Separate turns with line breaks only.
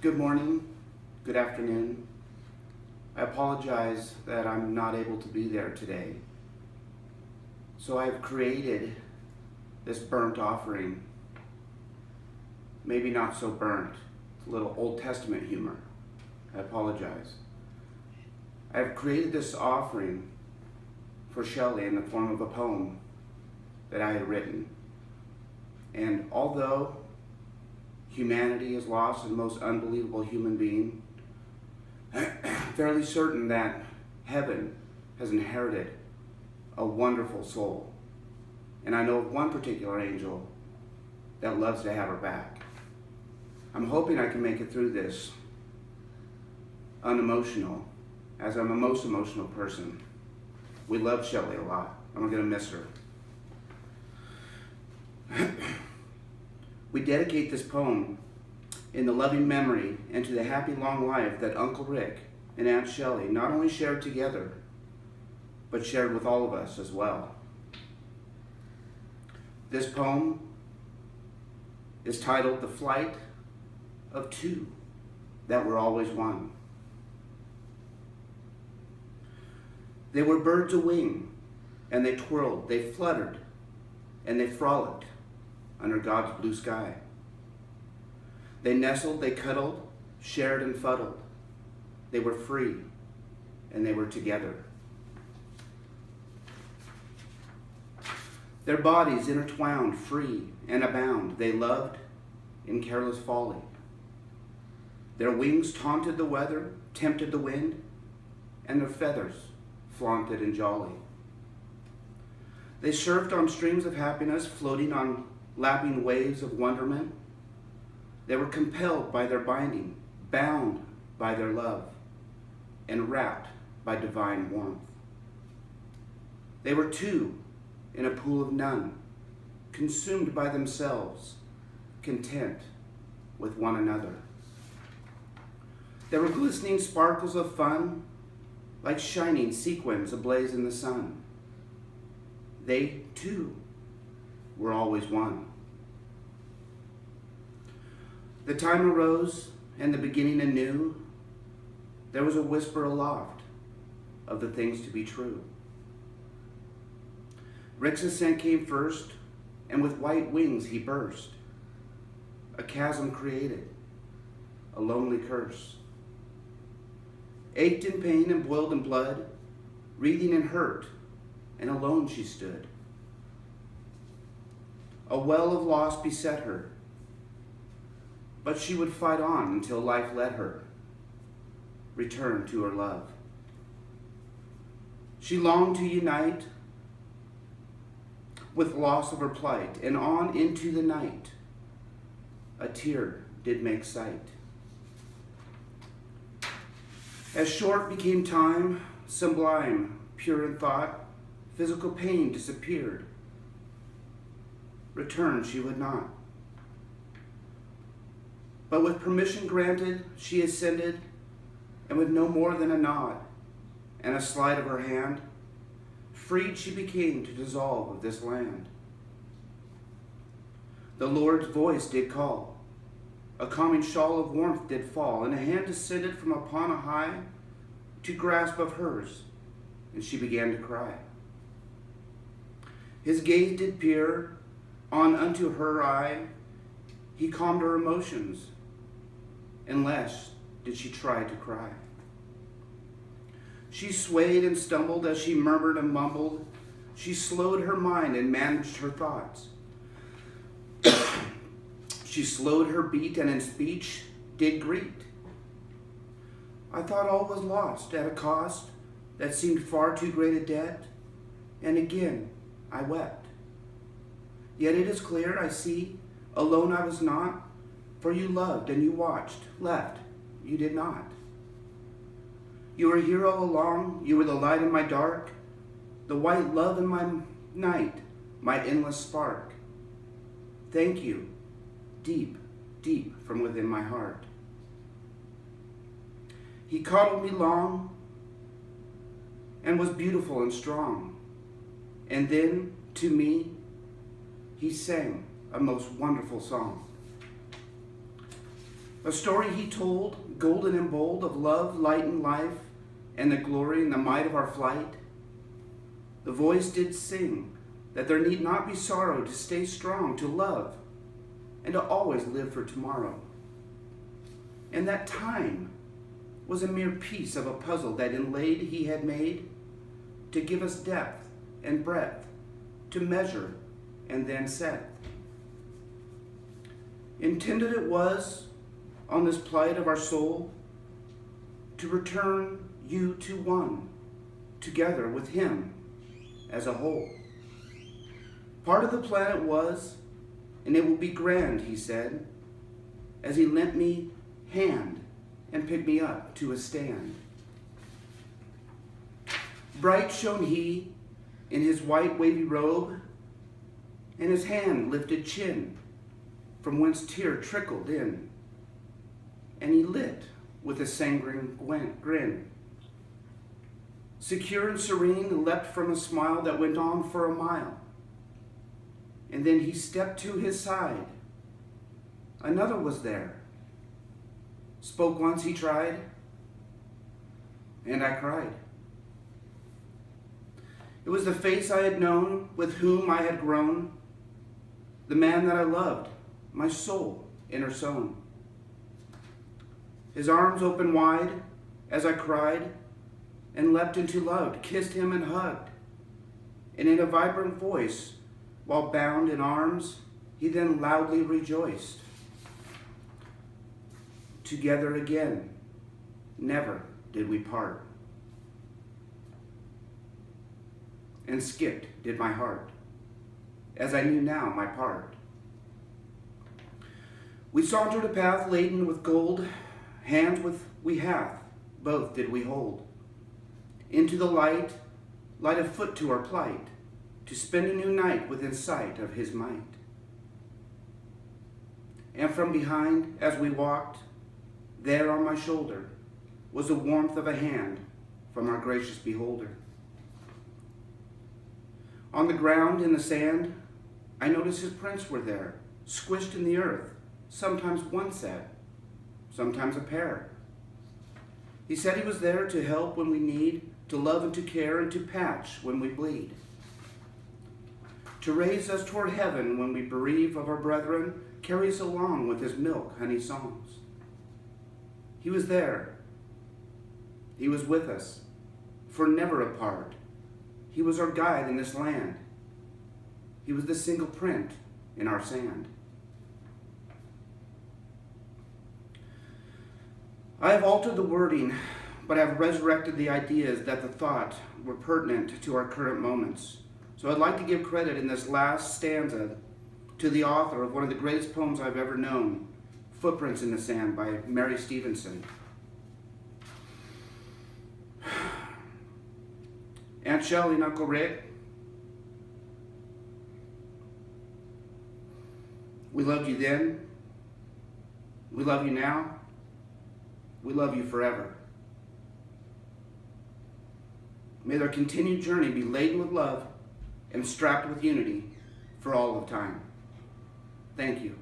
Good morning, good afternoon. I apologize that I'm not able to be there today. So I've created this burnt offering. Maybe not so burnt, it's a little Old Testament humor. I apologize. I've created this offering for Shelleigh in the form of a poem that I had written. And although humanity has lost the most unbelievable human being, I'm fairly certain that heaven has inherited a wonderful soul. And I know of one particular angel that loves to have her back. I'm hoping I can make it through this unemotional, as I'm a most emotional person. We love Shelleigh a lot. I'm going to miss her. We dedicate this poem in the loving memory and to the happy long life that Uncle Rick and Aunt Shelleigh not only shared together, but shared with all of us as well. This poem is titled The Flight of Two That Were Always One. They were birds of wing, and they twirled, they fluttered, and they frolicked under God's blue sky. They nestled, they cuddled, shared and fuddled. They were free, and they were together. Their bodies intertwined, free and abound. They loved in careless folly. Their wings taunted the weather, tempted the wind, and their feathers flaunted and jolly. They surfed on streams of happiness, floating on lapping waves of wonderment. They were compelled by their binding, bound by their love, and wrapped by divine warmth. They were two in a pool of none, consumed by themselves, content with one another. There were glistening sparkles of fun, like shining sequins ablaze in the sun. They, too, were always one. The time arose, and the beginning anew. There was a whisper aloft of the things to be true. Rick's ascent came first, and with white wings he burst. A chasm created, a lonely curse. Ached in pain and boiled in blood, wreathing in hurt, and alone she stood. A well of loss beset her, but she would fight on until life led her, return to her love. She longed to unite with loss of her plight, and on into the night a tear did make sight. As short became time, sublime, pure in thought, physical pain disappeared. Return she would not. But with permission granted, she ascended, and with no more than a nod and a slide of her hand, freed she became to dissolve of this land. The Lord's voice did call, a calming shawl of warmth did fall, and a hand descended from upon a high to grasp of hers, and she began to cry. His gaze did peer on unto her eye, he calmed her emotions, and less did she try to cry. She swayed and stumbled as she murmured and mumbled. She slowed her mind and managed her thoughts. She slowed her beat and in speech did greet. I thought all was lost at a cost that seemed far too great a debt, and again I wept. Yet it is clear, I see, alone I was not, for you loved and you watched, left, you did not. You were here all along, you were the light in my dark, the white love in my night, my endless spark. Thank you, deep, deep from within my heart. He coddled me long and was beautiful and strong. And then, to me, he sang a most wonderful song. A story he told, golden and bold, of love, light and life, and the glory and the might of our flight. The voice did sing that there need not be sorrow, to stay strong, to love, and to always live for tomorrow. And that time was a mere piece of a puzzle that inlaid he had made to give us depth and breadth, to measure and then set. Intended it was, on this plight of our soul, to return you to one, together with him as a whole. Part of the plan it was, and it will be grand, he said, as he lent me hand and picked me up to a stand. Bright shone he in his white wavy robe, and his hand lifted chin, from whence tear trickled in, and he lit with a sanguine grin. Secure and serene, leapt from a smile that went on for a mile, and then he stepped to his side. Another was there. Spoke once he tried, and I cried. It was the face I had known, with whom I had grown, the man that I loved, my soul inner sown. His arms opened wide as I cried, and leapt into love, kissed him and hugged. And in a vibrant voice, while bound in arms, he then loudly rejoiced. Together again, never did we part. And skipped did my heart, as I knew now my part. We sauntered a path laden with gold, hands with we hath, both did we hold. Into the light a foot to our plight, to spend a new night within sight of his might. And from behind, as we walked, there on my shoulder was the warmth of a hand from our gracious beholder. On the ground in the sand, I noticed his prints were there, squished in the earth, sometimes one set, sometimes a pair. He said he was there to help when we need, to love and to care and to patch when we bleed, to raise us toward heaven when we bereave of our brethren, carry us along with his milk, honey songs. He was there. He was with us, for never apart. He was our guide in this land. He was the single print in our sand. I have altered the wording, but I have resurrected the ideas that the thought were pertinent to our current moments. So I'd like to give credit in this last stanza to the author of one of the greatest poems I've ever known, Footprints in the Sand by Mary Stevenson. Aunt Shelleigh and Uncle Rick, we loved you then, we love you now, we love you forever. May their continued journey be laden with love and strapped with unity for all of time. Thank you.